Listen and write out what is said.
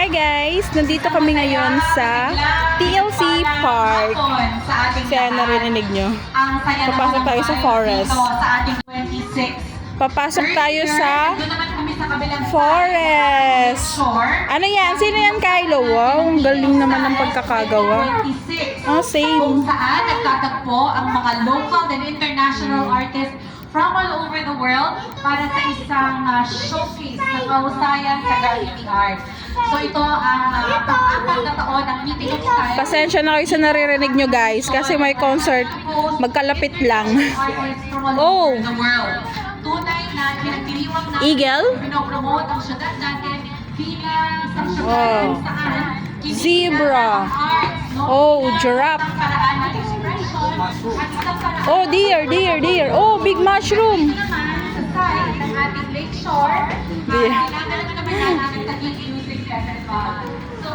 Hi guys! Nandito kami ngayon sa TLC Park. Kaya narinig nyo. Papasok tayo sa forest. Papasok tayo sa forest. Ano yan? Sino yan, Kylo? Wow, ang galing naman ng pagkakagawa. Oh, same. Kung saan nagtatagpo ang mga local and international artists from all over the world para sa isang showcase ng kahusayan sa graffiti art. So ito ang pang-apat na taon ng Meeting of Style. Pasensya na kayo sa naririnig nyo guys kasi may concert. Magkalapit lang. Oh! Tunay na pinagdiriwang natin, Eagle? pinopromote ang syudad natin bilang isang syudad Wow. kung saan Zebra. Oh, giraffe. Oh, deer. Oh, big mushroom. Sa side ng ating lakeshore, Deer. namin naman namin Taguig Music Festival. So,